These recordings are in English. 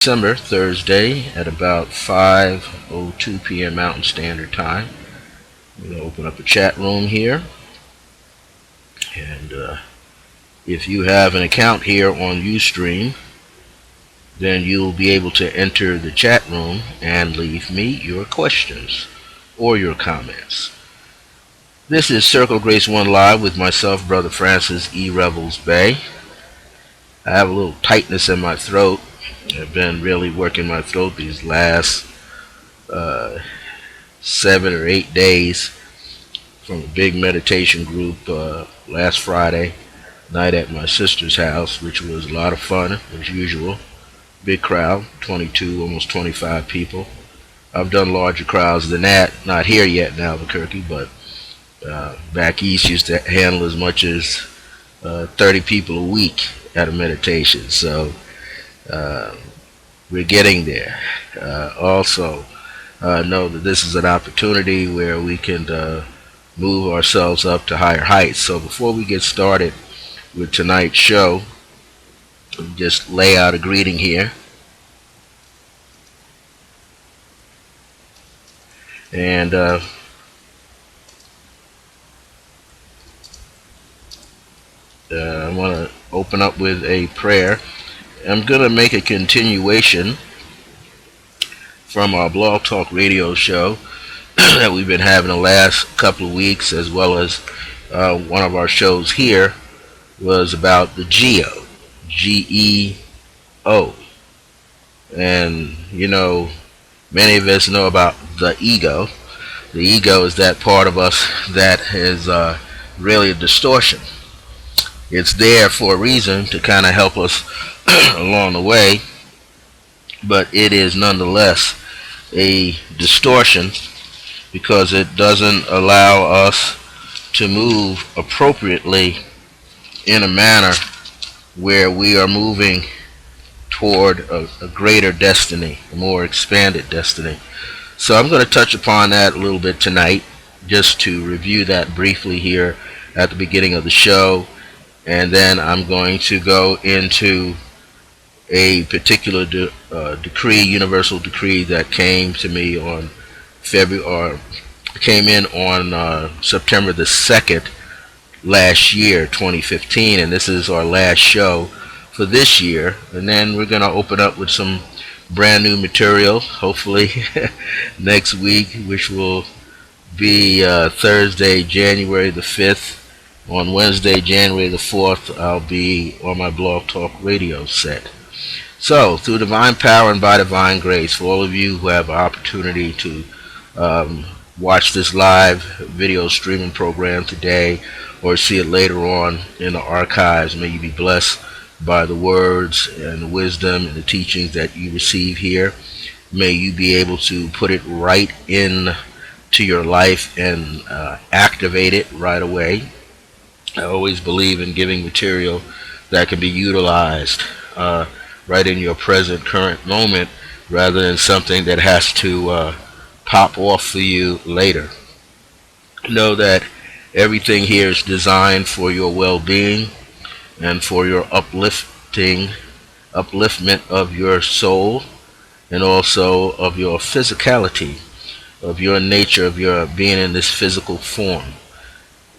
December, Thursday at about 5:02 p.m. Mountain Standard Time. We're going to open up a chat room here. And if you have an account here on Ustream, then you'll be able to enter the chat room and leave me your questions or your comments. This is Circle Grace One Live with myself, Brother Francis E. Revels-Bey. I have a little tightness in my throat. I've been really working my throat these last 7 or 8 days from a big meditation group last Friday night at my sister's house, which was a lot of fun as usual. Big crowd, 22, almost 25 people. I've done larger crowds than that, not here yet in Albuquerque, but back east used to handle as much as 30 people a week at a meditation. So we're getting there. Also, know that this is an opportunity where we can move ourselves up to higher heights. So before we get started with tonight's show, just lay out a greeting here. And I want to open up with a prayer. I'm going to make a continuation from our Blog Talk Radio show that we've been having the last couple of weeks, as well as one of our shows here was about the GEO, G-E-O. And, you know, many of us know about the ego. The ego is that part of us that is really a distortion. It's there for a reason to kind of help us along the way, but it is nonetheless a distortion because it doesn't allow us to move appropriately in a manner where we are moving toward a greater destiny, a more expanded destiny. So I'm going to touch upon that a little bit tonight, just to review that briefly here at the beginning of the show. And then I'm going to go into a particular decree, universal decree that came to me on came in on September the 2nd last year, 2015, and this is our last show for this year. And then we're going to open up with some brand new material, hopefully next week, which will be Thursday, January the 5th. On Wednesday, January the 4th, I'll be on my Blog Talk Radio set. So, through divine power and by divine grace, for all of you who have an opportunity to watch this live video streaming program today or see it later on in the archives, may you be blessed by the words and the wisdom and the teachings that you receive here. May you be able to put it right in to your life and activate it right away. I always believe in giving material that can be utilized right in your present current moment, rather than something that has to pop off for you later. Know that everything here is designed for your well-being and for your upliftment of your soul, and also of your physicality, of your nature, of your being in this physical form.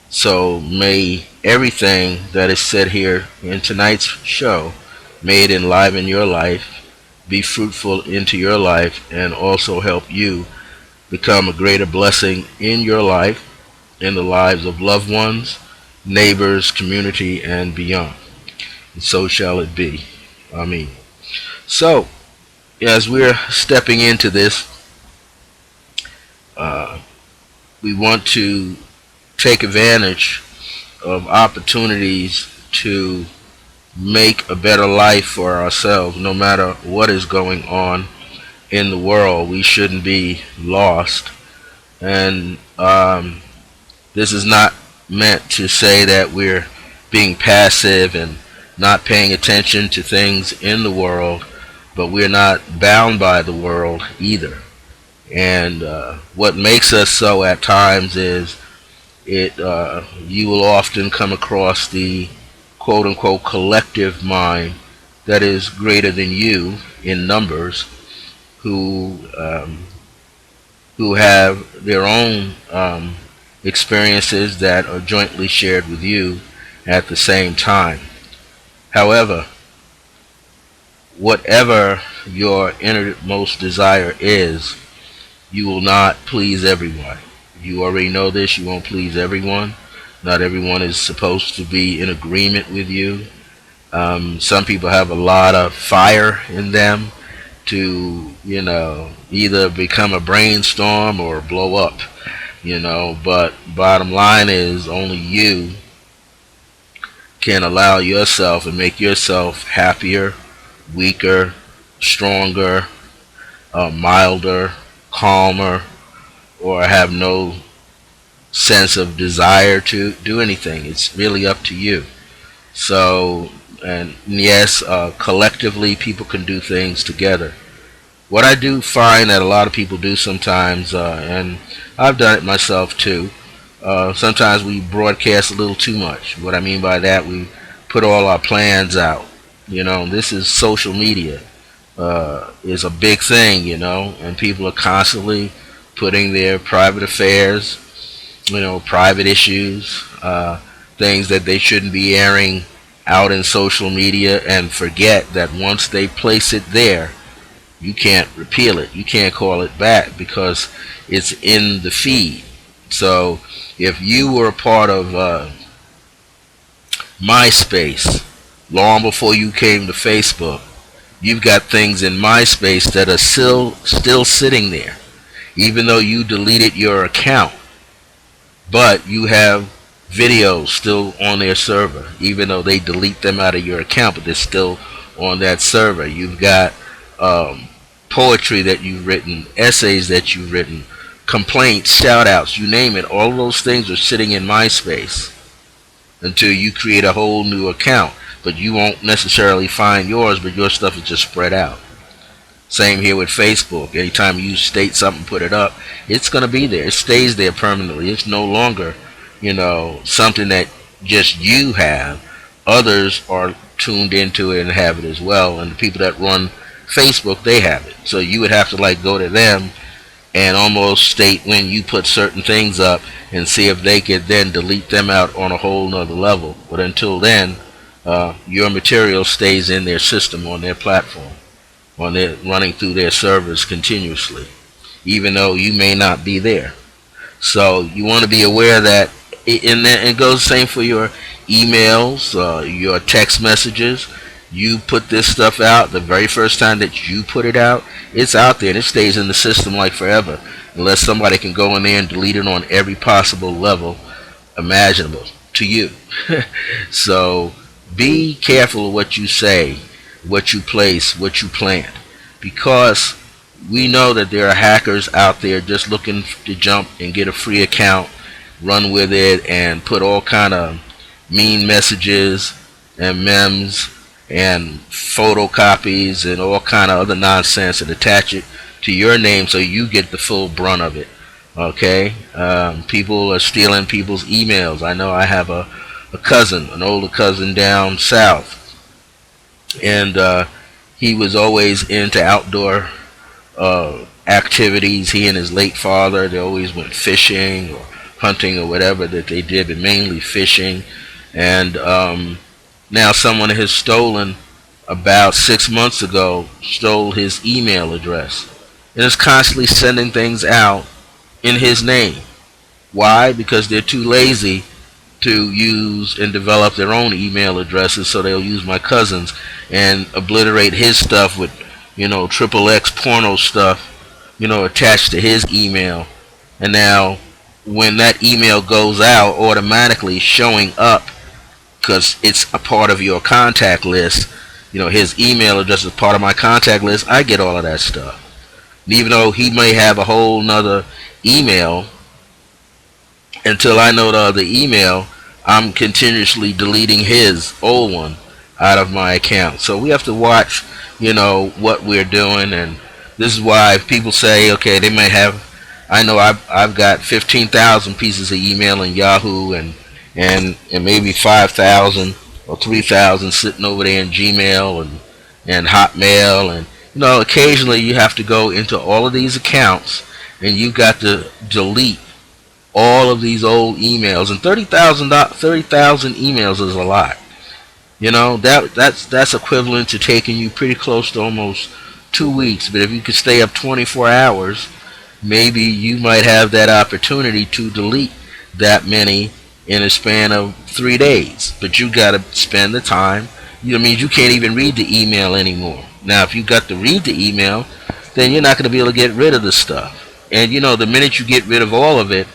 So may everything that is said here in tonight's show, may it enliven your life, be fruitful into your life, and also help you become a greater blessing in your life, in the lives of loved ones, neighbors, community, and beyond. And so shall it be. Amen. So, as we're stepping into this, we want to take advantage of opportunities to make a better life for ourselves. No matter what is going on in the world, we shouldn't be lost. And this is not meant to say that we're being passive and not paying attention to things in the world, but we're not bound by the world either. And what makes us so at times is you will often come across the quote-unquote collective mind that is greater than you in numbers, who who have their own experiences that are jointly shared with you at the same time. However, whatever your innermost desire is, you will not please everyone. You already know this. You won't please everyone. Not everyone is supposed to be in agreement with you. Some people have a lot of fire in them to, either become a brainstorm or blow up, But bottom line is only you can allow yourself and make yourself happier, weaker, stronger, milder, calmer, or have no sense of desire to do anything. It's really up to you. So, and yes, collectively people can do things together. What I do find that a lot of people do sometimes, and I've done it myself too, sometimes we broadcast a little too much. What I mean by that, we put all our plans out. This is social media. Is a big thing, and people are constantly putting their private affairs, private issues, things that they shouldn't be airing out in social media, and forget that once they place it there, you can't repeal it. You can't call it back because it's in the feed. So if you were a part of MySpace long before you came to Facebook, you've got things in MySpace that are still sitting there, even though you deleted your account. But you have videos still on their server, even though they delete them out of your account, but they're still on that server. You've got poetry that you've written, essays that you've written, complaints, shout outs, you name it. All of those things are sitting in MySpace until you create a whole new account. But you won't necessarily find yours, but your stuff is just spread out. Same here with Facebook. Anytime you state something, put it up, it's going to be there. It stays there permanently. It's no longer, something that just you have. Others are tuned into it and have it as well. And the people that run Facebook, they have it. So you would have to go to them and almost state when you put certain things up and see if they could then delete them out on a whole nother level. But until then, your material stays in their system, on their platform, on their running through their servers continuously, even though you may not be there. So you want to be aware that it goes the same for your emails, your text messages. You put this stuff out the very first time that you put it out, it's out there and it stays in the system like forever, unless somebody can go in there and delete it on every possible level imaginable to you. So be careful of what you say, what you place, what you plant, because we know that there are hackers out there just looking to jump and get a free account, run with it, and put all kind of mean messages and memes and photocopies and all kind of other nonsense and attach it to your name so you get the full brunt of it. Okay, people are stealing people's emails. I know I have a cousin, an older cousin down south, and he was always into outdoor activities. He and his late father, they always went fishing or hunting or whatever that they did, but mainly fishing. And now someone has stolen, about 6 months ago, stole his email address and is constantly sending things out in his name. Why? Because they're too lazy to use and develop their own email addresses, so they'll use my cousin's and obliterate his stuff with, triple X porno stuff, attached to his email. And now when that email goes out, automatically showing up, because it's a part of your contact list, his email address is part of my contact list, I get all of that stuff. And even though he may have a whole nother email, until I know the other email, I'm continuously deleting his old one out of my account. So we have to watch, what we're doing. And this is why people say, okay, they may have, I know I've got 15,000 pieces of email in Yahoo, and maybe 5,000 or 3,000 sitting over there in Gmail, and and Hotmail, and occasionally you have to go into all of these accounts and you've got to delete all of these old emails. And 30,000 emails is a lot. That's equivalent to taking you pretty close to almost 2 weeks. But if you could stay up 24 hours, maybe you might have that opportunity to delete that many in a span of 3 days. But you got to spend the time. Means you can't even read the email anymore. Now, if you got to read the email, then you're not going to be able to get rid of the stuff. And the minute you get rid of all of it,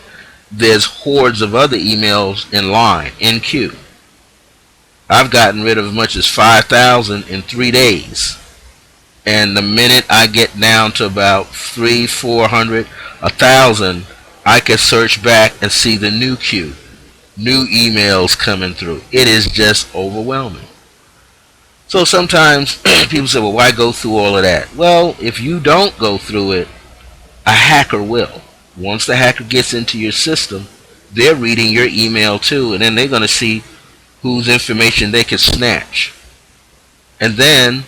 there's hordes of other emails in line, in queue. I've gotten rid of as much as 5,000 in 3 days. And the minute I get down to about 300, 400, 1,000, I can search back and see the new queue, new emails coming through. It is just overwhelming. So sometimes people say, well, why go through all of that? Well, if you don't go through it, a hacker will. Once the hacker gets into your system, they're reading your email too, and then they're going to see whose information they can snatch. And then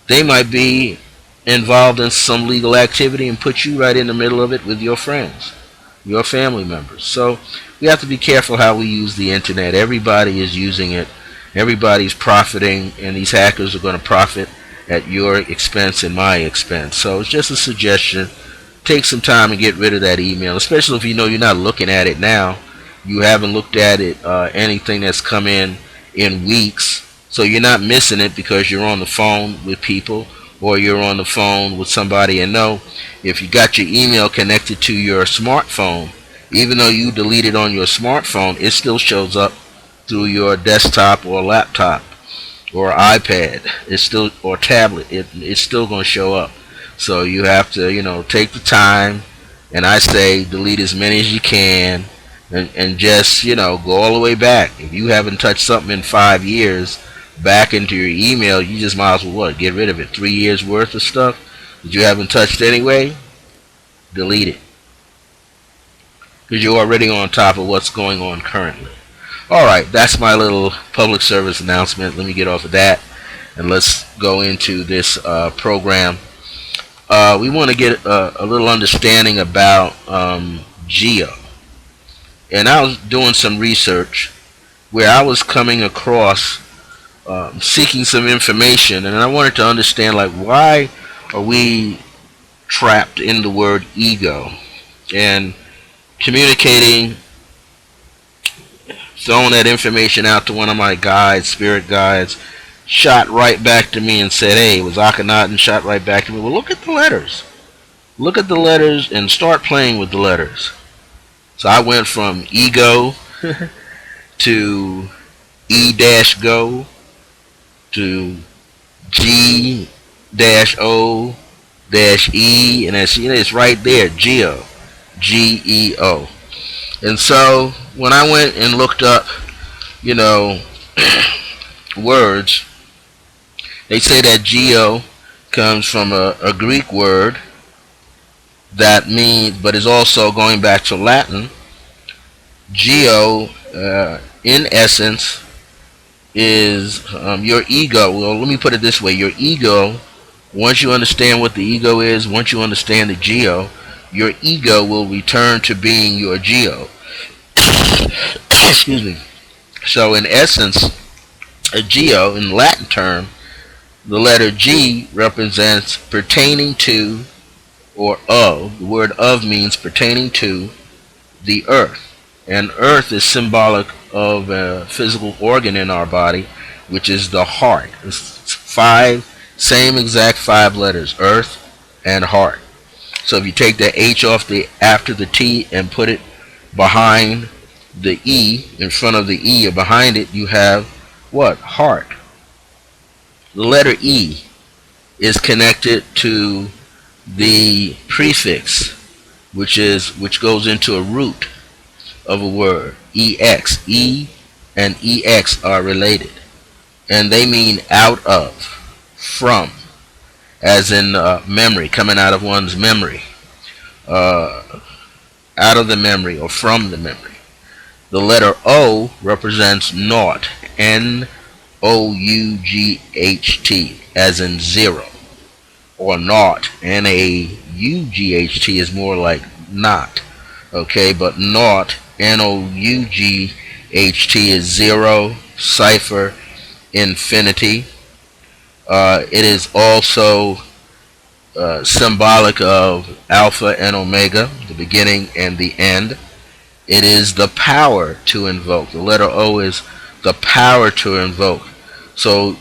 they might be involved in some legal activity and put you right in the middle of it with your friends, your family members. So we have to be careful how we use the internet. Everybody is using it. Everybody's profiting, and these hackers are going to profit at your expense and my expense. So it's just a suggestion. Take some time and get rid of that email, especially if you're not looking at it now. You haven't looked at it, anything that's come in weeks. So you're not missing it because you're on the phone with people or you're on the phone with somebody. And no, if you got your email connected to your smartphone, even though you delete it on your smartphone, it still shows up through your desktop or laptop or iPad. Or tablet. It's still going to show up. So you have to, take the time, and I say delete as many as you can, and just, go all the way back. If you haven't touched something in 5 years back into your email, you just might as well, get rid of it. 3 years worth of stuff that you haven't touched anyway, delete it. Because you're already on top of what's going on currently. Alright, that's my little public service announcement. Let me get off of that, and let's go into this program. We want to get a little understanding about geo. And I was doing some research where I was coming across seeking some information, and I wanted to understand, like, why are we trapped in the word ego? And communicating, throwing that information out to one of my guides, spirit guides, shot right back to me and said, hey, it was Akhenaten, shot right back to me. Well, look at the letters. Look at the letters and start playing with the letters. So I went from ego to E-go to G-O-E, and it's right there, geo, G-E-O. And so when I went and looked up, words, they say that geo comes from a Greek word that means, but is also going back to Latin. Geo, in essence, is your ego. Well, let me put it this way. Your ego, once you understand what the ego is, once you understand the geo, your ego will return to being your geo. Excuse me. So in essence, a geo, in Latin term, the letter G represents pertaining to or of. The word of means pertaining to the earth. And earth is symbolic of a physical organ in our body, which is the heart. It's same exact 5 letters, earth and heart. So if you take the H off after the T and put it behind the E, in front of the E or behind it, you have what? Heart. The letter E is connected to the prefix, which goes into a root of a word, EX. E and EX are related, and they mean out of, from, as in memory, coming out of one's memory, out of the memory or from the memory. The letter O represents naught, N-0-U-G. N-O-U-G-H-T, as in zero, or naught. N-A-U-G-H-T is more like not. Okay, but naught, N-O-U-G-H-T, is zero, cipher, infinity. It is also symbolic of Alpha and Omega, the beginning and the end. It is the power to invoke. The letter O is the power to invoke. So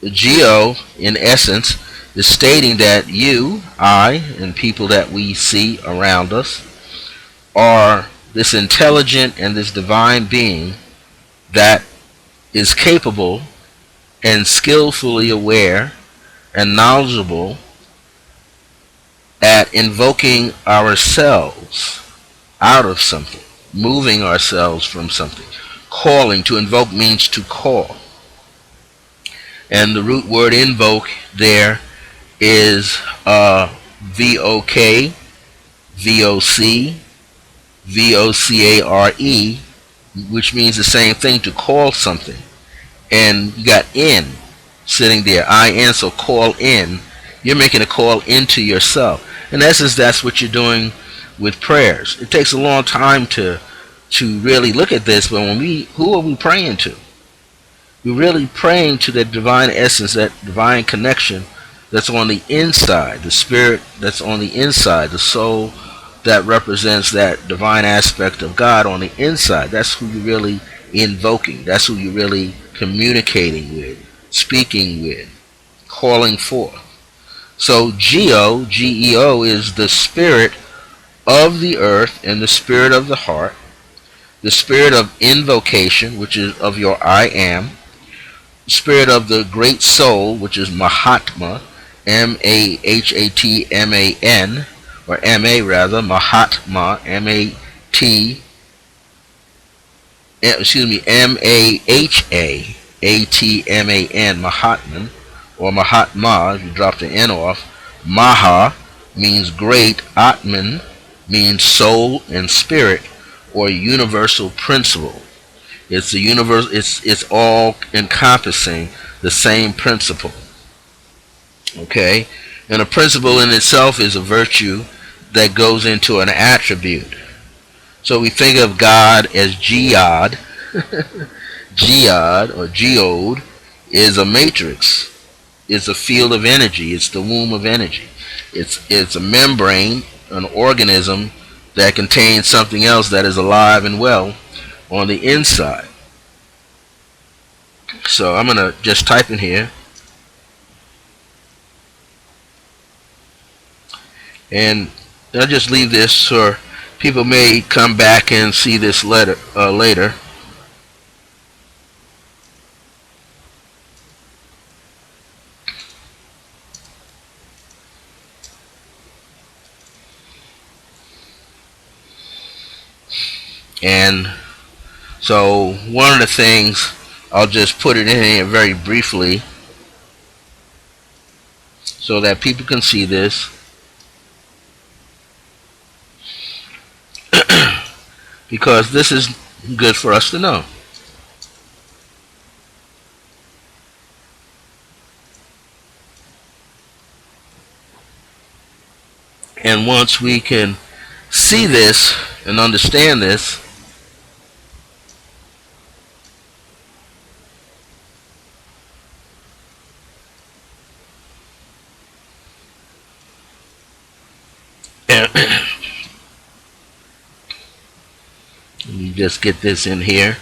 the Geo, in essence, is stating that you, I, and people that we see around us are this intelligent and this divine being that is capable and skillfully aware and knowledgeable at invoking ourselves out of something, moving ourselves from something. Calling, to invoke means to call. And the root word invoke there is V-O-K, V-O-C, V-O-C-A-R-E, which means the same thing, to call something. And you got in sitting there, I-N, so call in. You're making a call into yourself. In essence, that's what you're doing with prayers. It takes a long time to really look at this, but who are we praying to? We're really praying to that divine essence, that divine connection that's on the inside, the spirit that's on the inside, the soul that represents that divine aspect of God on the inside. That's who you're really invoking. That's who you're really communicating with, speaking with, calling forth. So Geo, G-E-O, is the spirit of the earth and the spirit of the heart, the spirit of invocation, which is of your I am, the spirit of the great soul, which is Mahatma, M-A-H-A-T-M-A-N, or M-A rather, Mahatma, M-A-T, M-A-H-A-A-T-M-A-N, Mahatman, or Mahatma, if you drop the N off. Maha means great, Atman means soul and spirit, or universal principle. It's the universe. It's all encompassing the same principle. Okay, and a principle in itself is a virtue that goes into an attribute. So we think of God as Geod. Geod or Geode is a matrix. It's a field of energy. It's the womb of energy. It's a membrane, an organism that contains something else that is alive and well on the inside. So I'm going to just type in here. And I'll just leave this so people may come back and see this letter later. And so one of the things, I'll just put it in here very briefly so that people can see this. Because this is good for us to know. And once we can see this and understand this, you just get this in here.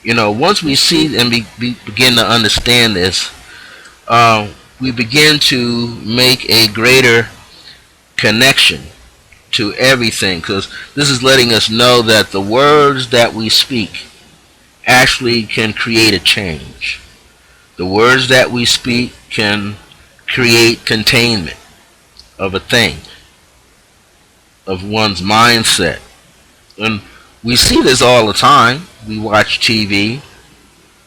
Once we see and begin to understand this, we begin to make a greater connection to everything, because this is letting us know that the words that we speak actually can create a change. The words that we speak can create containment of a thing, of one's mindset. And we see this all the time. We watch TV.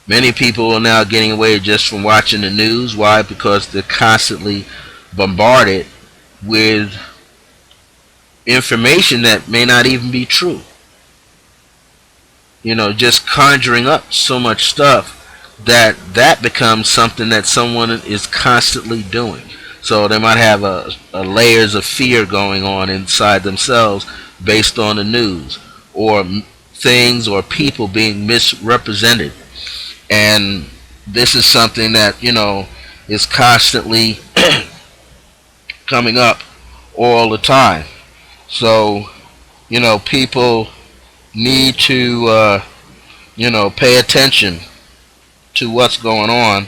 Many people are now getting away just from watching the news. Why? Because they're constantly bombarded with information that may not even be true. Just conjuring up so much stuff that becomes something that someone is constantly doing. So they might have a layers of fear going on inside themselves based on the news, or things or people being misrepresented. And this is something that, is constantly coming up all the time. So, people need to, pay attention to what's going on,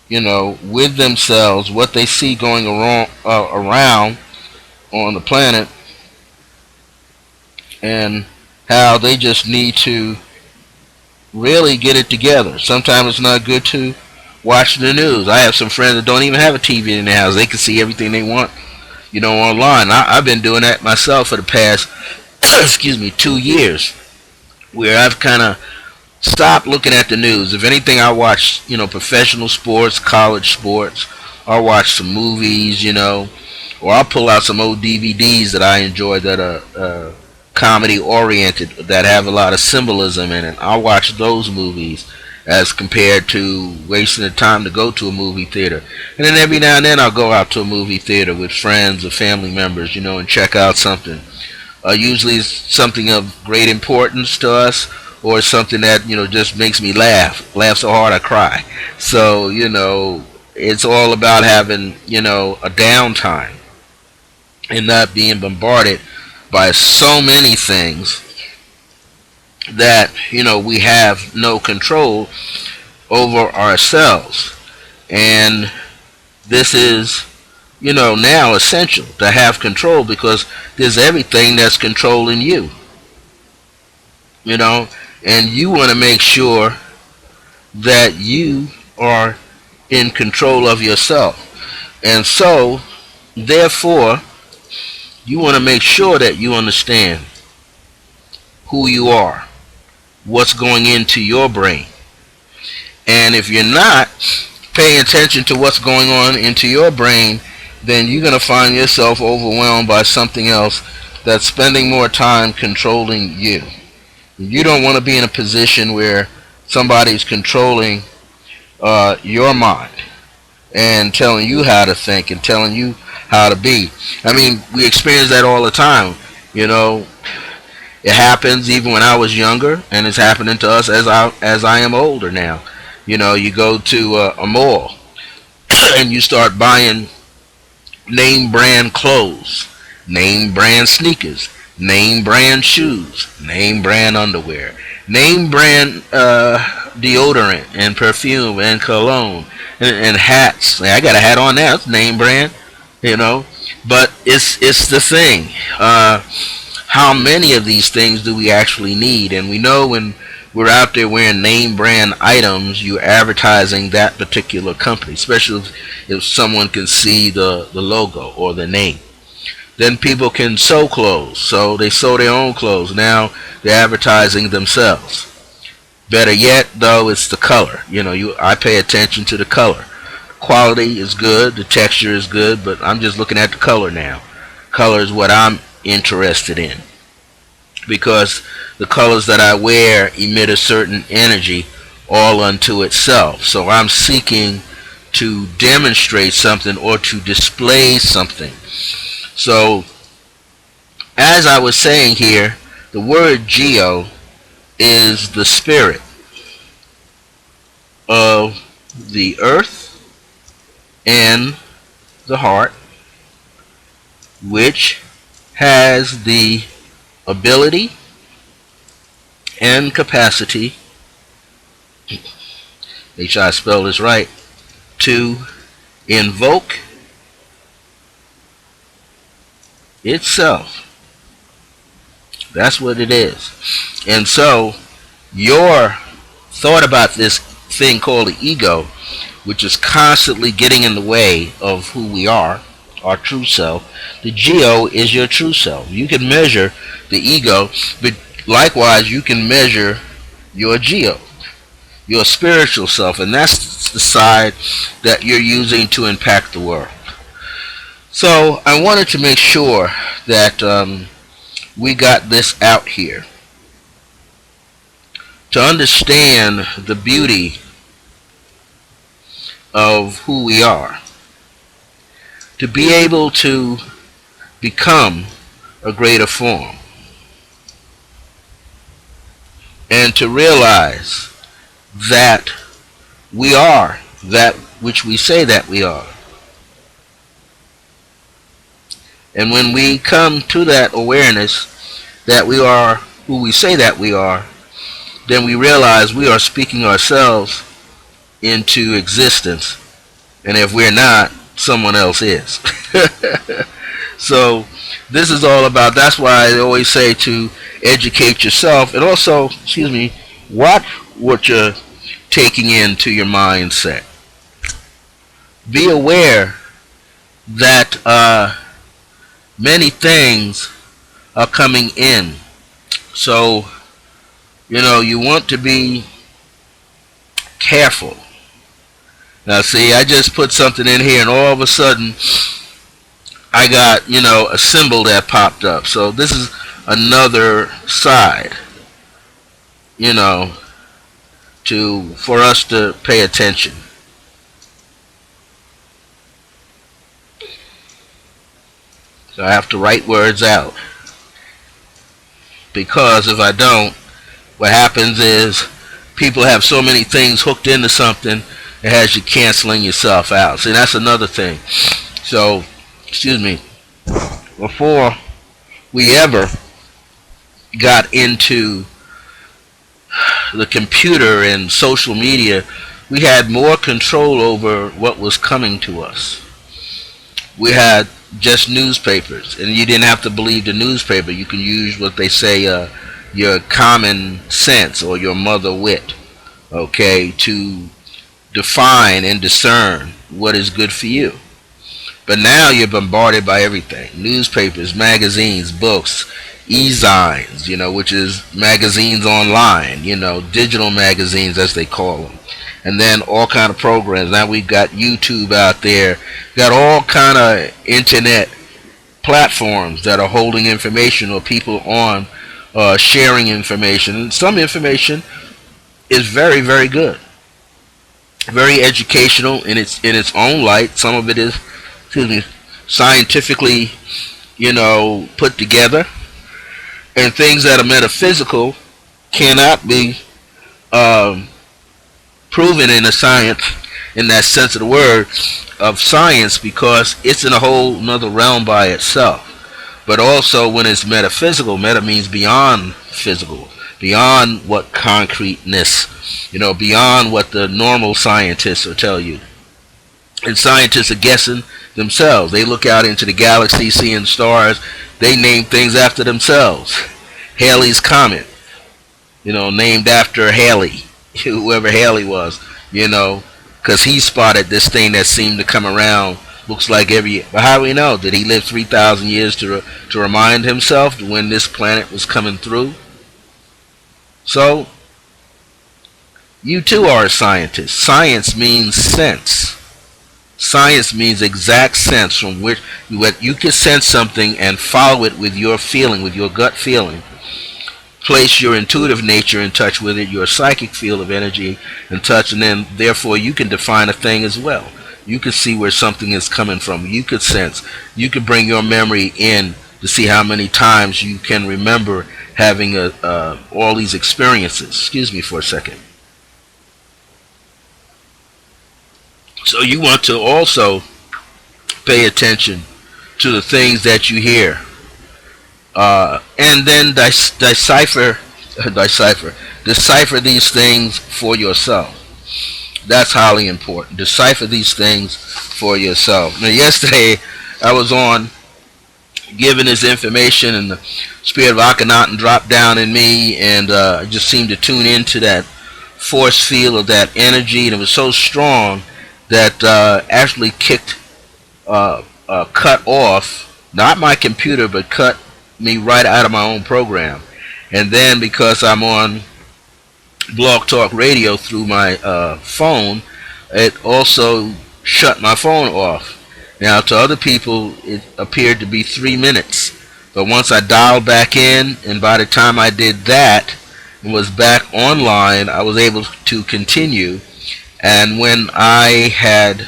with themselves, what they see going around on the planet, and how they just need to really get it together. Sometimes it's not good to watch the news. I have some friends that don't even have a TV in their house. They can see everything they want, online. I've been doing that myself for the past, excuse me, 2 years, where I've kind of stopped looking at the news. If anything, I watch, professional sports, college sports. I'll watch some movies, or I'll pull out some old DVDs that I enjoy that are comedy oriented, that have a lot of symbolism in it. I'll watch those movies as compared to wasting the time to go to a movie theater. And then every now and then I'll go out to a movie theater with friends or family members, and check out something. Usually it's something of great importance to us, or something that, just makes me laugh so hard I cry. So, it's all about having, a downtime and not being bombarded by so many things that, we have no control over ourselves. And this is, now essential to have control, because there's everything that's controlling you, and you want to make sure that you are in control of yourself. And so, therefore, you want to make sure that you understand who you are, what's going into your brain. And if you're not paying attention to what's going on into your brain, then you're going to find yourself overwhelmed by something else that's spending more time controlling you. You don't want to be in a position where somebody's controlling your mind and telling you how to think and telling you how to be. I mean, we experience that all the time. It happens even when I was younger, and it's happening to us as I am older now. You go to a mall and you start buying name brand clothes, name brand sneakers, name brand shoes, name brand underwear, name brand deodorant and perfume and cologne, and hats. I got a hat on now, it's name brand, but it's the thing. How many of these things do we actually need? And we know when we're out there wearing name brand items, you're advertising that particular company, especially if someone can see the logo or the name. Then people can sew clothes, so they sew their own clothes. Now they're advertising themselves. Better yet, though, it's the color. I pay attention to the color. Quality is good, the texture is good, but I'm just looking at the color now. Color is what I'm interested in, because the colors that I wear emit a certain energy all unto itself. So I'm seeking to demonstrate something or to display something. So, as I was saying here, the word geo is the spirit of the earth and the heart, which has the ability and capacity, make sure I spell this right, to invoke itself. That's what it is. And so your thought about this thing called the ego, which is constantly getting in the way of who we are, our true self. The geo is your true self. You can measure the ego, but likewise you can measure your geo, your spiritual self, and that's the side that you're using to impact the world. So I wanted to make sure that we got this out here, to understand the beauty of who we are, to be able to become a greater form, and to realize that we are that which we say that we are. And when we come to that awareness that we are who we say that we are, then we realize we are speaking ourselves into existence. And if we're not, someone else is. So this is all about, that's why I always say to educate yourself, and also, watch what you're taking into your mindset. Be aware that many things are coming in. So, you want to be careful. Now see, I just put something in here and all of a sudden I got, a symbol that popped up. So this is another side, for us to pay attention. So I have to write words out, because if I don't, what happens is people have so many things hooked into something, it has you canceling yourself out. See, that's another thing. So, before we ever got into the computer and social media, we had more control over what was coming to us. We had just newspapers, and you didn't have to believe the newspaper. You can use what they say, your common sense or your mother wit, okay, to define and discern what is good for you. But now you're bombarded by everything: newspapers, magazines, books, e-zines, which is magazines online, digital magazines as they call them. And then all kind of programs. Now we've got YouTube out there, got all kind of internet platforms that are holding information, or people on sharing information. And some information is very, very good, very educational in its own light. Some of it is, scientifically, put together, and things that are metaphysical cannot be proven in a science, in that sense of the word of science, because it's in a whole another realm by itself. But also when it's metaphysical, meta means beyond physical, beyond what concreteness, beyond what the normal scientists will tell you. And scientists are guessing themselves. They look out into the galaxy, seeing stars. They name things after themselves. Halley's Comet, named after Halley, whoever Halley was, because he spotted this thing that seemed to come around, looks like every year. But how do we know? Did he live 3,000 years to remind himself when this planet was coming through? So, you too are a scientist. Science means sense. Science means exact sense, from which you can sense something and follow it with your feeling, with your gut feeling. Place your intuitive nature in touch with it, your psychic field of energy in touch, and then therefore you can define a thing as well. You can see where something is coming from. You could sense. You could bring your memory in to see how many times you can remember having all these experiences. Excuse me for a second. So you want to also pay attention to the things that you hear, and then decipher these things for yourself. That's highly important. Decipher these things for yourself. Now, yesterday I was on giving this information, and the spirit of Akhenaten dropped down in me, and I just seemed to tune into that force field of that energy, and it was so strong that actually cut off, not my computer, but cut me right out of my own program. And then because I'm on Blog Talk Radio through my phone, it also shut my phone off. Now, to other people, it appeared to be 3 minutes. But once I dialed back in, and by the time I did that and was back online, I was able to continue. And when I had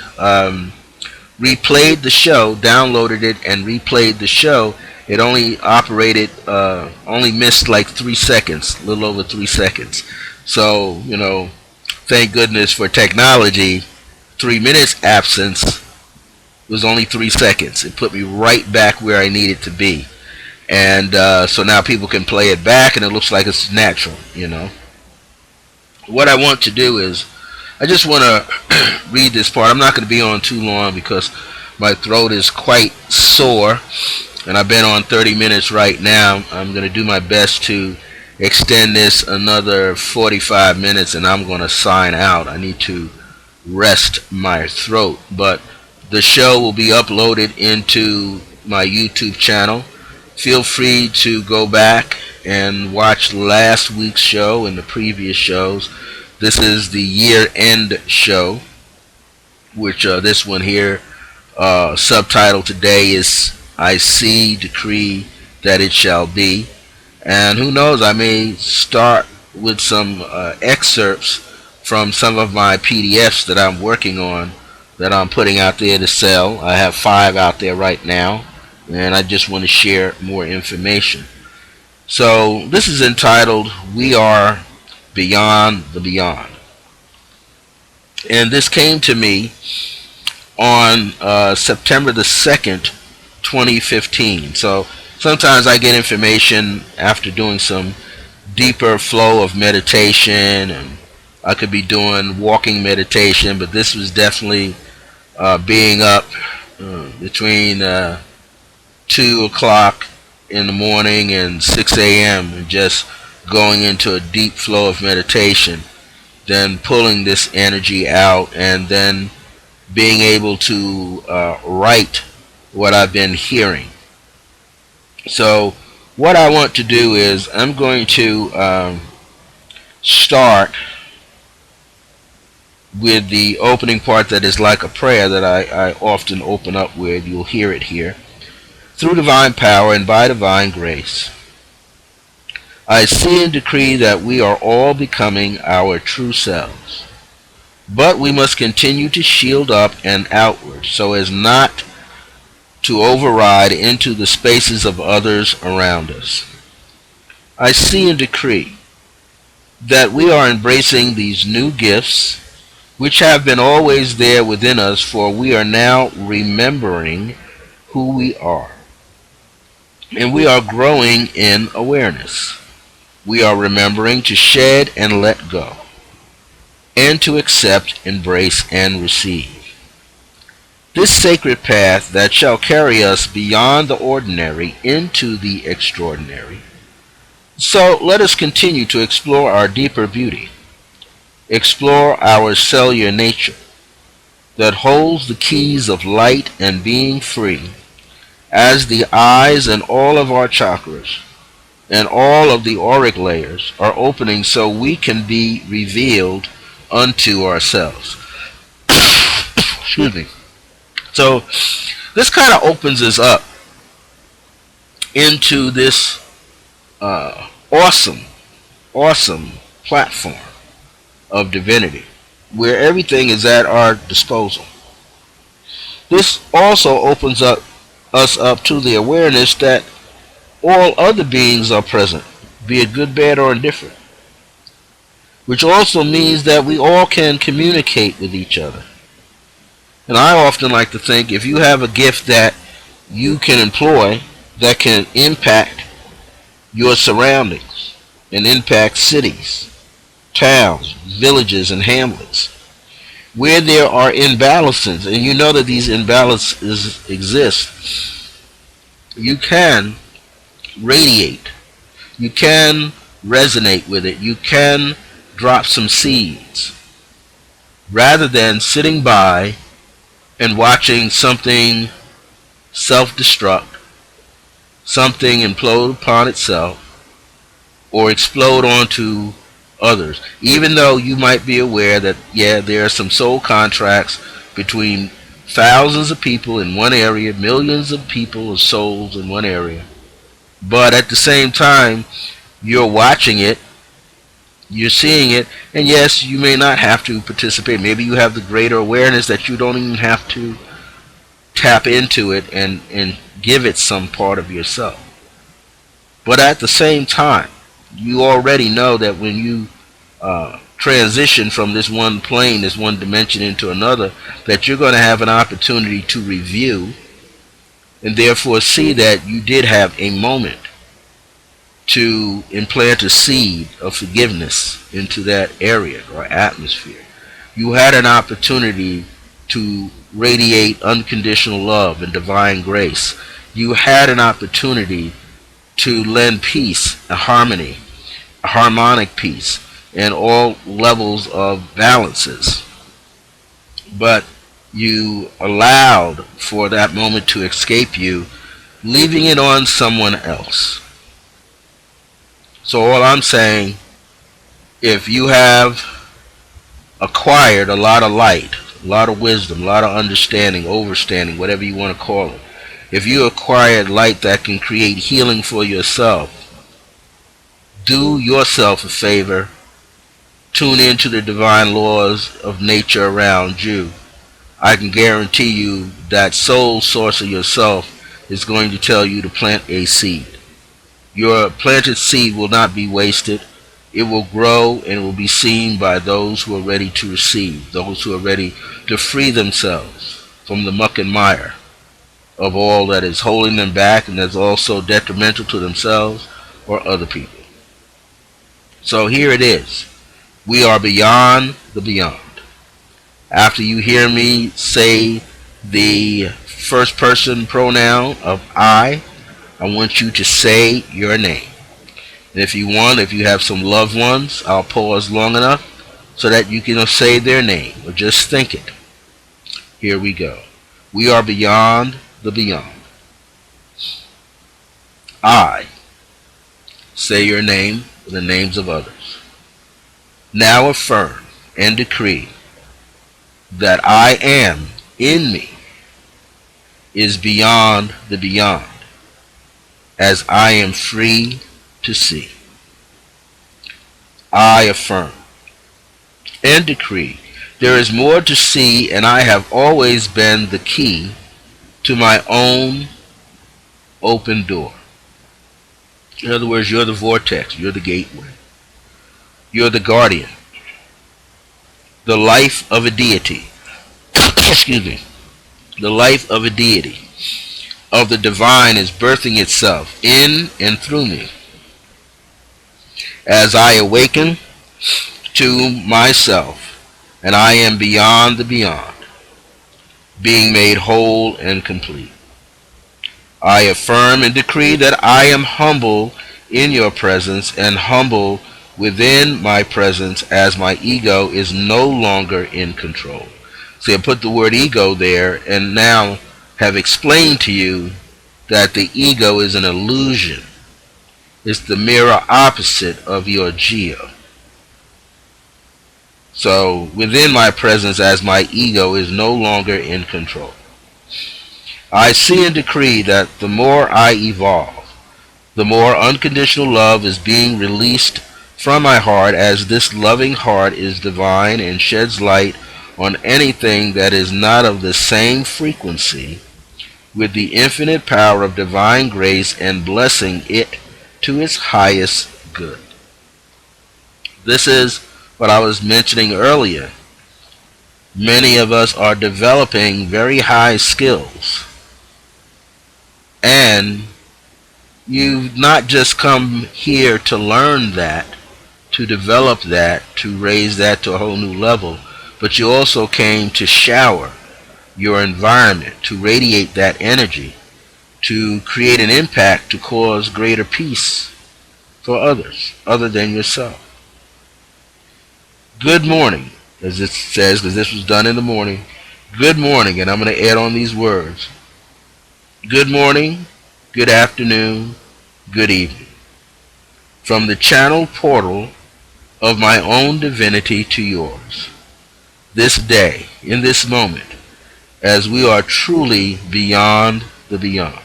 replayed the show, downloaded it, and replayed the show, it only only missed like 3 seconds, a little over 3 seconds. So, thank goodness for technology. 3 minutes absence was only 3 seconds. It put me right back where I needed to be. And so now people can play it back, and it looks like it's natural. What I want to do is, I just want to read this part. I'm not going to be on too long because my throat is quite sore, and I've been on 30 minutes right now. I'm going to do my best to extend this another 45 minutes, and I'm going to sign out. I need to rest my throat. But the show will be uploaded into my YouTube channel. Feel free to go back and watch last week's show and the previous shows. This is the year-end show, which this one here, subtitle today is I See, Decree That It Shall Be. And who knows, I may start with some excerpts from some of my PDFs that I'm working on, that I'm putting out there to sell. I have 5 out there right now, and I just want to share more information. So this is entitled, We Are Beyond the Beyond. And this came to me on September the 2nd, 2015. So sometimes I get information after doing some deeper flow of meditation, and I could be doing walking meditation, but this was definitely being up between 2 o'clock in the morning and 6 a.m. and just going into a deep flow of meditation, then pulling this energy out, and then being able to write what I've been hearing. So what I want to do is I'm going to start with the opening part that is like a prayer that I often open up with. You'll hear it here. Through divine power and by divine grace, I see and decree that we are all becoming our true selves. But we must continue to shield up and outward so as not to override into the spaces of others around us. I see and decree that we are embracing these new gifts which have been always there within us, for we are now remembering who we are. And we are growing in awareness. We are remembering to shed and let go, and to accept, embrace, and receive. This sacred path that shall carry us beyond the ordinary into the extraordinary. So let us continue to explore our deeper beauty, explore our cellular nature that holds the keys of light and being free, as the eyes and all of our chakras and all of the auric layers are opening so we can be revealed unto ourselves. Excuse me. So this kind of opens us up into this awesome platform of divinity where everything is at our disposal. This also opens us up to the awareness that all other beings are present, be it good, bad, or indifferent, which also means that we all can communicate with each other. And I often like to think, if you have a gift that you can employ that can impact your surroundings and impact cities, towns, villages, and hamlets, where there are imbalances, and you know that these imbalances exist, you can radiate, you can resonate with it, you can drop some seeds, rather than sitting by and watching something self-destruct, something implode upon itself, or explode onto others. Even though you might be aware that, there are some soul contracts between thousands of people in one area, millions of people or souls in one area, but at the same time, you're watching it, You're seeing it, and yes, you may not have to participate. Maybe you have the greater awareness that you don't even have to tap into it and give it some part of yourself. But at the same time, you already know that when you transition from this one plane, this one dimension into another, that you're going to have an opportunity to review and therefore see that you did have a moment to implant a seed of forgiveness into that area or atmosphere. You had an opportunity to radiate unconditional love and divine grace. You had an opportunity to lend peace, a harmony, a harmonic peace, and all levels of balances. But you allowed for that moment to escape you, leaving it on someone else. So all I'm saying, if you have acquired a lot of light, a lot of wisdom, a lot of understanding, overstanding, whatever you want to call it, if you acquired light that can create healing for yourself, do yourself a favor, tune into the divine laws of nature around you. I can guarantee you that soul source of yourself is going to tell you to plant a seed. Your planted seed will not be wasted. It will grow and will be seen by those who are ready to receive, those who are ready to free themselves from the muck and mire of all that is holding them back and that's also detrimental to themselves or other people. So here it is. We are beyond the beyond. After you hear me say the first person pronoun of I want you to say your name. And if you want, if you have some loved ones, I'll pause long enough so that you can say their name or just think it. Here we go. We are beyond the beyond. I say your name and the names of others. Now affirm and decree that I am in me is beyond the beyond, as I am free to see. I affirm and decree there is more to see, and I have always been the key to my own open door. In other words, you're the vortex, you're the gateway, you're the guardian, the life of a deity. Excuse me. The life of a deity, of the divine, is birthing itself in and through me. As I awaken to myself, and I am beyond the beyond, being made whole and complete. I affirm and decree that I am humble in your presence and humble within my presence, as my ego is no longer in control. See, I put the word ego there and now have explained to you that the ego is an illusion. It's the mirror opposite of your geo. So within my presence, as my ego is no longer in control, I see and decree that the more I evolve, the more unconditional love is being released from my heart, as this loving heart is divine and sheds light on anything that is not of the same frequency, with the infinite power of divine grace and blessing it to its highest good. This is what I was mentioning earlier. Many of us are developing very high skills, and you've not just come here to learn that, to develop that, to raise that to a whole new level, but you also came to shower your environment, to radiate that energy, to create an impact, to cause greater peace for others other than yourself. Good morning, as it says, because this was done in the morning. Good morning, and I'm going to add on these words. Good morning, good afternoon, good evening. From the channel portal of my own divinity to yours, this day, in this moment, as we are truly beyond the beyond.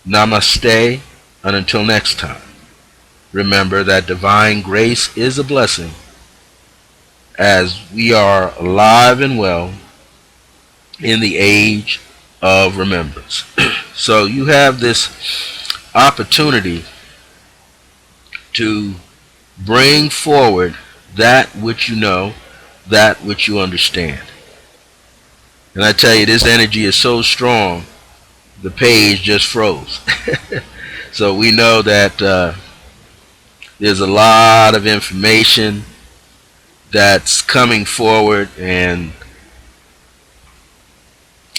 Namaste, and until next time, remember that divine grace is a blessing as we are alive and well in the age of remembrance. So you have this opportunity to bring forward that which you know, that which you understand. And I tell you, this energy is so strong, the page just froze. So we know that there's a lot of information that's coming forward, and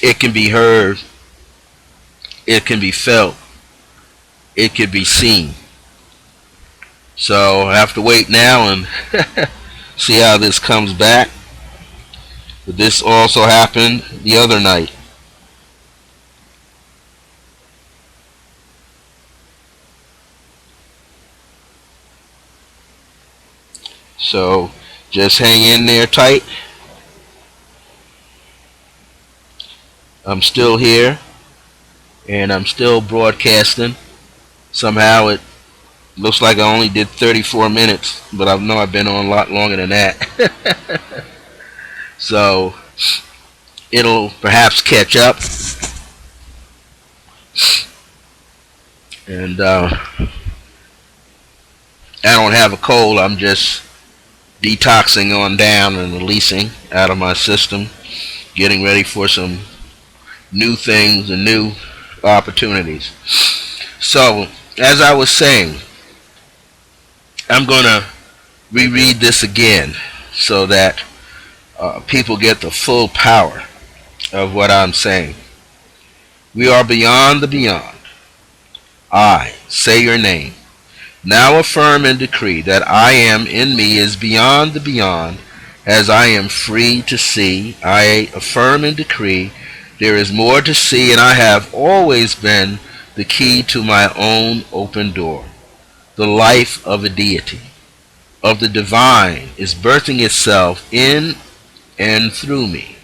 it can be heard, it can be felt, it can be seen. So I have to wait now and see how this comes back. But this also happened the other night. So just hang in there tight. I'm still here and I'm still broadcasting. Somehow it looks like I only did 34 minutes, but I know I've been on a lot longer than that. So it'll perhaps catch up. And I don't have a cold. I'm just detoxing on down and releasing out of my system, getting ready for some new things and new opportunities. So, as I was saying, I'm going to reread this again so that people get the full power of what I'm saying. We are beyond the beyond. I say your name. Now affirm and decree that I am in me is beyond the beyond, as I am free to see. I affirm and decree there is more to see, and I have always been the key to my own open door. The life of a deity, of the divine, is birthing itself in and through me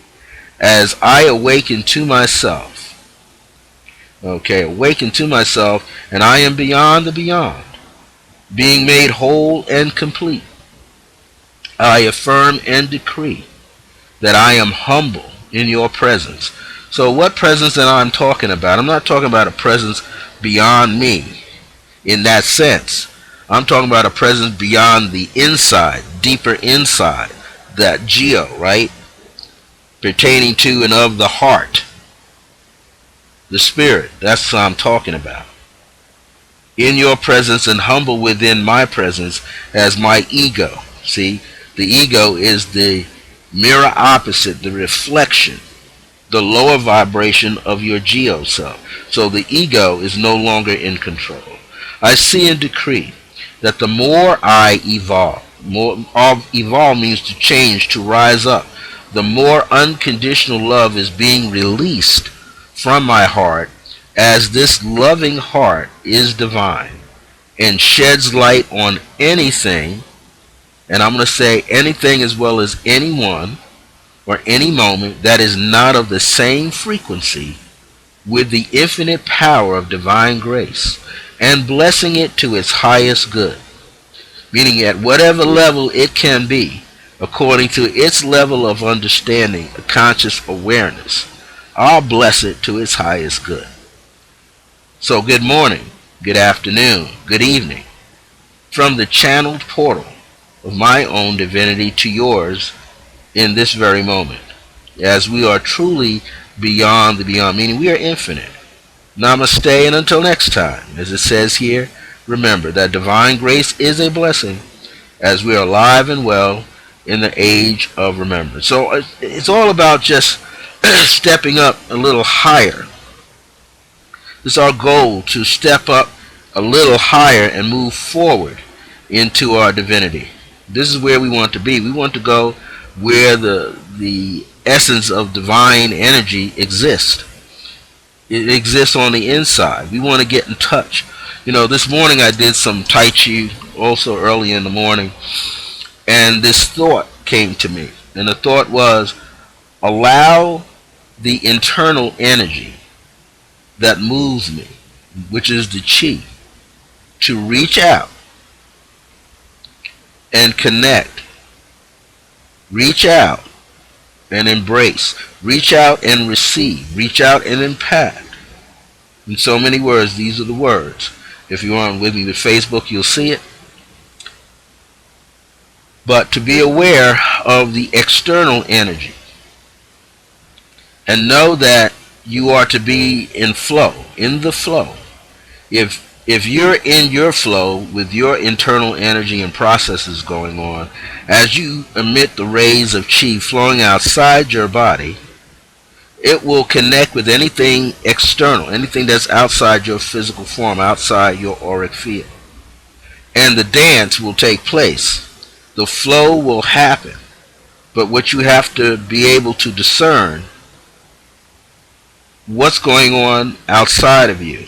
as I awaken to myself. Okay, awaken to myself, and I am beyond the beyond, being made whole and complete. I affirm and decree that I am humble in your presence. So what presence that I'm talking about? I'm not talking about a presence beyond me in that sense. I'm talking about a presence beyond the inside, deeper inside, that geo, right? Pertaining to and of the heart, the spirit. That's what I'm talking about. In your presence and humble within my presence as my ego. See, the ego is the mirror opposite, the reflection, the lower vibration of your geo self. So the ego is no longer in control. I see and decree that the more I evolve, evolve means to change, to rise up, the more unconditional love is being released from my heart, as this loving heart is divine and sheds light on anything, and I'm going to say anything as well as anyone or any moment that is not of the same frequency with the infinite power of divine grace, and blessing it to its highest good, meaning at whatever level it can be, according to its level of understanding, conscious awareness. I'll bless it to its highest good. So good morning, good afternoon, good evening, from the channeled portal of my own divinity to yours in this very moment, as we are truly beyond the beyond, meaning we are infinite. Namaste, and until next time, as it says here, remember that divine grace is a blessing as we are alive and well in the age of remembrance. So it's all about just stepping up a little higher. It's our goal to step up a little higher and move forward into our divinity. This is where we want to be. We want to go where the essence of divine energy exists. It exists on the inside. We want to get in touch. You know, this morning I did some Tai Chi also early in the morning, and this thought came to me. And the thought was, allow the internal energy that moves me, which is the chi, to reach out and connect. Reach out and embrace. Reach out and receive. Reach out and impact. In so many words, these are the words. If you're on with me with Facebook, you'll see it. But to be aware of the external energy and know that you are to be in flow, in the flow. If you're in your flow with your internal energy and processes going on, as you emit the rays of chi flowing outside your body, it will connect with anything external, anything that's outside your physical form, outside your auric field. And the dance will take place. The flow will happen. But what you have to be able to discern what's going on outside of you.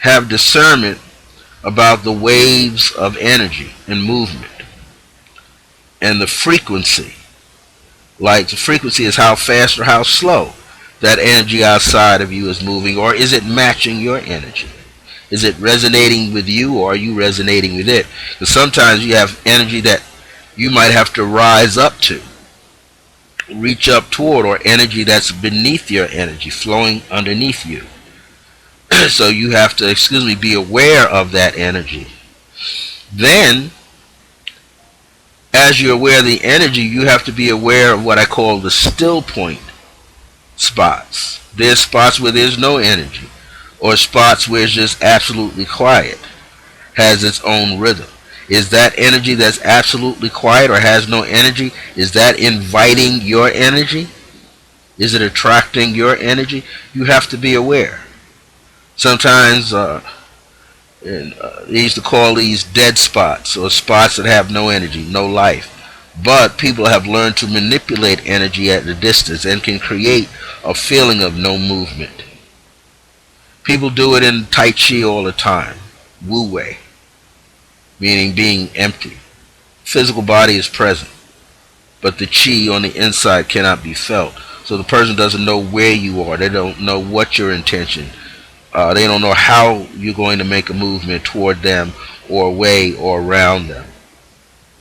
Have discernment about the waves of energy and movement and the frequency. Like the frequency is how fast or how slow that energy outside of you is moving, or is it matching your energy? Is it resonating with you, or are you resonating with it? Because sometimes you have energy that you might have to rise up to, reach up toward, or energy that's beneath your energy, flowing underneath you. So you have to, be aware of that energy. Then, as you're aware of the energy, you have to be aware of what I call the still point spots. There's spots where there's no energy, or spots where it's just absolutely quiet, has its own rhythm. Is that energy that's absolutely quiet or has no energy, is that inviting your energy? Is it attracting your energy? You have to be aware. Sometimes they used to call these dead spots, or spots that have no energy, no life. But people have learned to manipulate energy at a distance and can create a feeling of no movement. People do it in Tai Chi all the time. Wu Wei, meaning being empty. Physical body is present, but the chi on the inside cannot be felt. So the person doesn't know where you are. They don't know what your intention. They don't know how you're going to make a movement toward them, or away, or around them.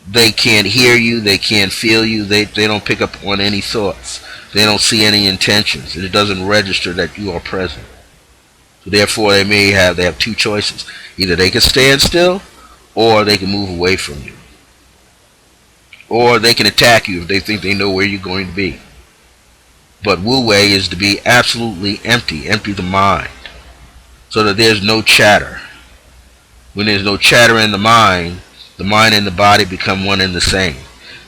They can't hear you. They can't feel you. They don't pick up on any thoughts. They don't see any intentions. And it doesn't register that you are present. So therefore, they have two choices. Either they can stand still, or they can move away from you. Or they can attack you if they think they know where you're going to be. But Wu Wei is to be absolutely empty. Empty the mind, so that there's no chatter. When there's no chatter in the mind and the body become one and the same.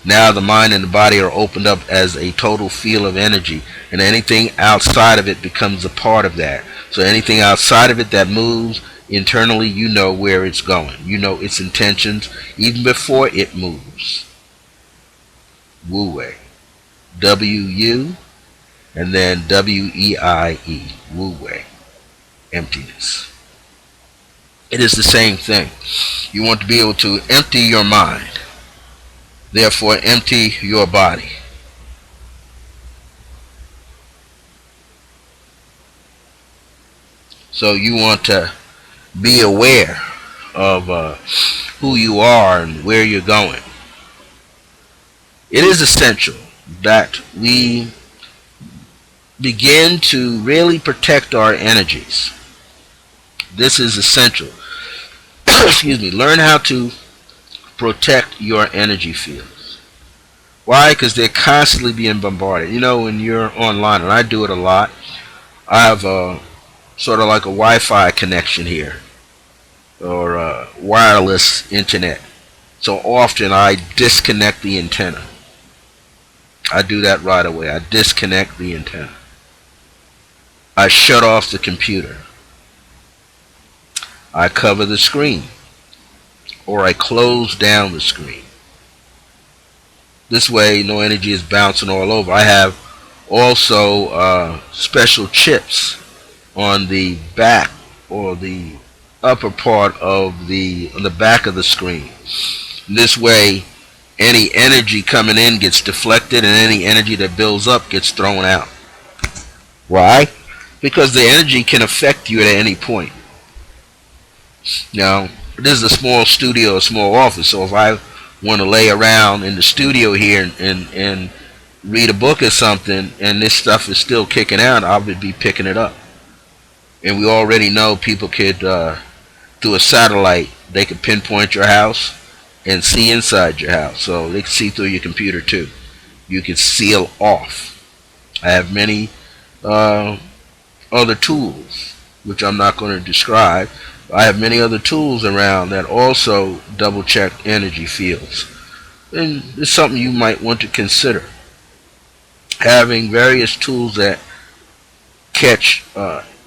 Now the mind and the body are opened up as a total field of energy, and anything outside of it becomes a part of that. So anything outside of it that moves internally, you know where it's going. You know its intentions even before it moves. Wu Wei. W-U and then W-E-I-E. Wu Wei. Emptiness. It is the same thing. You want to be able to empty your mind, therefore empty your body. So you want to be aware of who you are and where you're going. It is essential that we begin to really protect our energies. This is essential. Learn how to protect your energy fields. Why? Because they're constantly being bombarded. You know, when you're online, and I do it a lot, I have sort of like a Wi-Fi connection here, or wireless internet. So often I disconnect the antenna. I do that right away. I disconnect the antenna. I shut off the computer. I cover the screen, or I close down the screen. This way no energy is bouncing all over. I have also special chips on the back, or the upper part of on the back of the screen. This way any energy coming in gets deflected, and any energy that builds up gets thrown out. Why? Because the energy can affect you at any point. Now, this is a small studio, a small office. So if I want to lay around in the studio here and read a book or something, and this stuff is still kicking out, I would be picking it up. And we already know people could, through a satellite, they could pinpoint your house and see inside your house. So they can see through your computer too. You can seal off. I have many other tools, which I'm not going to describe. I have many other tools around that also double check energy fields. And it's something you might want to consider. Having various tools that catch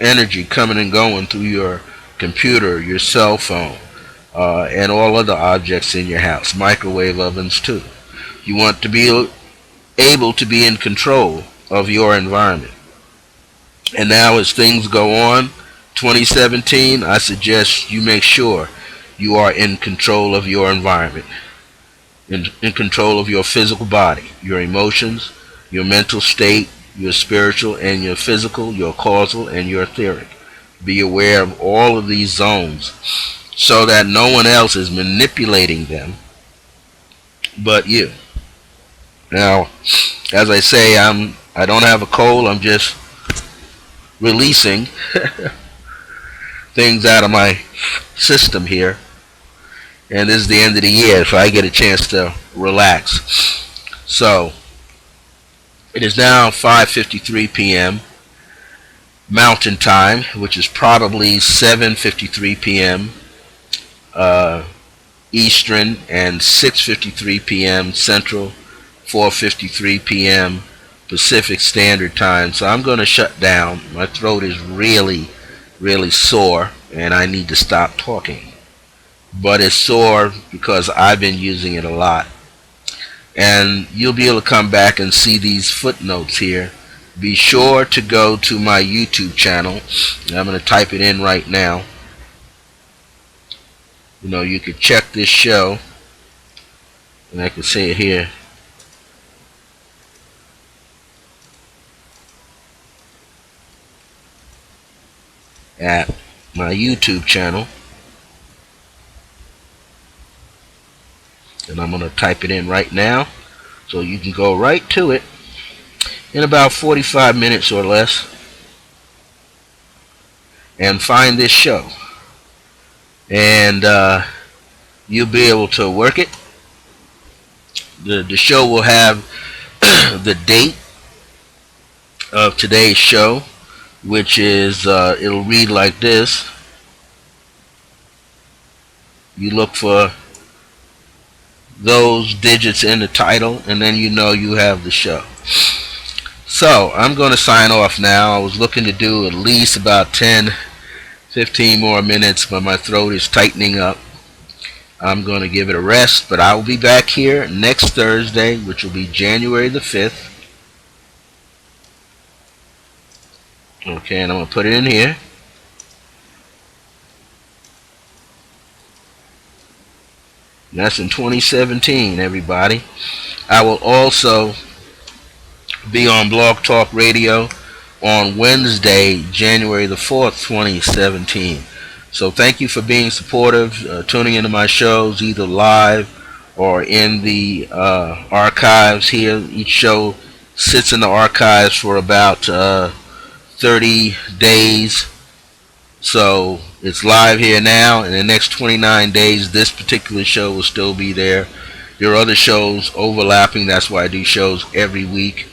energy coming and going through your computer, your cell phone, and all other objects in your house. Microwave ovens too. You want to be able to be in control of your environment. And now as things go on, 2017, I suggest you make sure you are in control of your environment, in control of your physical body, your emotions, your mental state, your spiritual and your physical, your causal and your etheric. Be aware of all of these zones so that no one else is manipulating them but you. Now, as I say, I don't have a cold. I'm just releasing things out of my system here. And this is the end of the year, so I get a chance to relax. So, it is now 5:53 p.m. Mountain Time, which is probably 7:53 p.m. Eastern and 6:53 p.m. Central, 4:53 p.m. Pacific Standard Time. So I'm going to shut down. My throat is really, really sore, and I need to stop talking. But it's sore because I've been using it a lot. And you'll be able to come back and see these footnotes here. Be sure to go to my YouTube channel. I'm going to type it in right now. You know, you could check this show, and I can say it here. At my YouTube channel. And I'm going to type it in right now, so you can go right to it in about 45 minutes or less and find this show. And you'll be able to work it. The show will have the date of today's show, which is, it'll read like this. You look for those digits in the title, and then you know you have the show. So I'm going to sign off now. I was looking to do at least about 10-15 more minutes, but my throat is tightening up. I'm going to give it a rest, but I will be back here next Thursday, which will be January the 5th. Okay, and I'm going to put it in here. And that's in 2017, everybody. I will also be on Blog Talk Radio on Wednesday, January the 4th, 2017. So thank you for being supportive, tuning into my shows either live or in the archives here. Each show sits in the archives for about 30 days. So it's live here now. In the next 29 days, this particular show will still be there. There are other shows overlapping. That's why I do shows every week,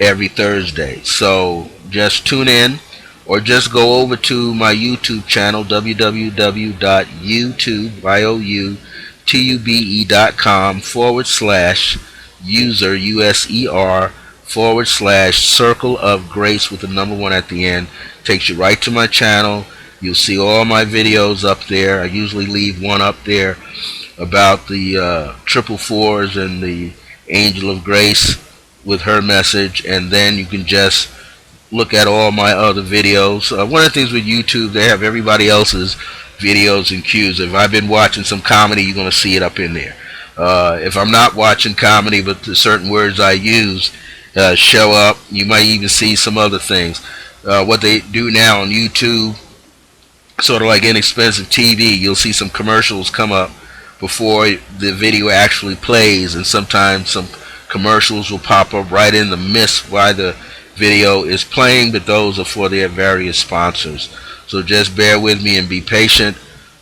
every Thursday. So just tune in, or just go over to my YouTube channel, www.youtube.com/user, user/Circle of Grace with the number 1 at the end. Takes you right to my channel. You'll see all my videos up there. I usually leave one up there about the 444s and the Angel of Grace with her message, and then you can just look at all my other videos. One of the things with YouTube, they have everybody else's videos and cues. If I've been watching some comedy, you're going to see it up in there. If I'm not watching comedy, but the certain words I use show up, you might even see some other things. What they do now on YouTube, sort of like inexpensive TV. You'll see some commercials come up before the video actually plays, and sometimes some commercials will pop up right in the midst while the video is playing, but those are for their various sponsors. So just bear with me and be patient.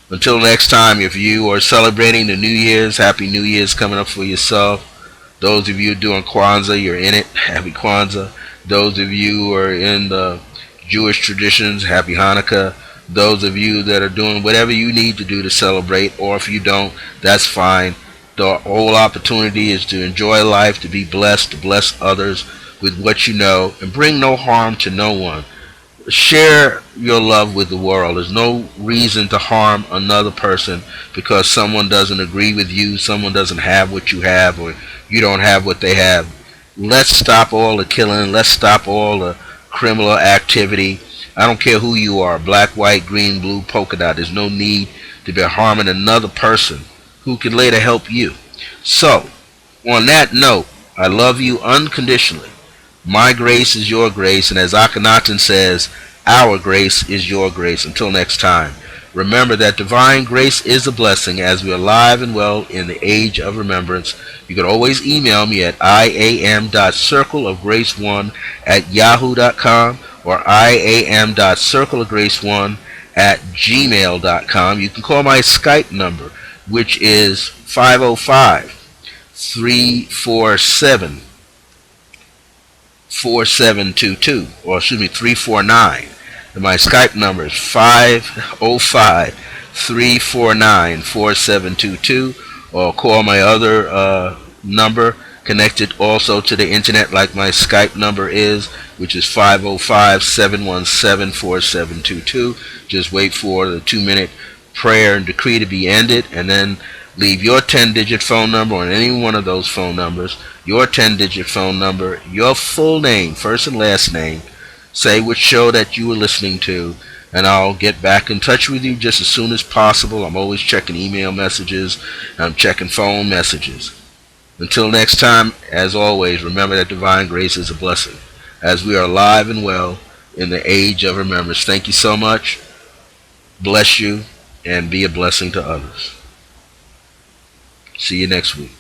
Until next time, if you are celebrating the New Year's, Happy New Year's coming up for yourself. Those of you doing Kwanzaa, you're in it. Happy Kwanzaa. Those of you who are in the Jewish traditions, Happy Hanukkah. Those of you that are doing whatever you need to do to celebrate, or if you don't, that's fine. The whole opportunity is to enjoy life, to be blessed, to bless others with what you know, and bring no harm to no one. Share your love with the world. There's no reason to harm another person because someone doesn't agree with you, someone doesn't have what you have, or you don't have what they have. Let's stop all the killing. Let's stop all the criminal activity. I don't care who you are, black, white, green, blue, polka dot. There's no need to be harming another person who can later help you. So, on that note, I love you unconditionally. My grace is your grace, and as Akhenaten says, our grace is your grace. Until next time, remember that divine grace is a blessing as we are alive and well in the age of remembrance. You can always email me at iam.circleofgrace1@yahoo.com or iam.circleofgrace1@gmail.com. You can call my Skype number, which is 505-347 4722, or excuse me, 349. And my Skype number is 505-349-4722, or call my other number connected also to the internet like my Skype number is, which is 505-717-4722. Just wait for the 2-minute prayer and decree to be ended, and then leave your 10-digit phone number on any one of those phone numbers, your 10-digit phone number, your full name, first and last name, say which show that you were listening to, and I'll get back in touch with you just as soon as possible. I'm always checking email messages, and I'm checking phone messages. Until next time, as always, remember that divine grace is a blessing as we are alive and well in the age of remembrance. Thank you so much. Bless you, and be a blessing to others. See you next week.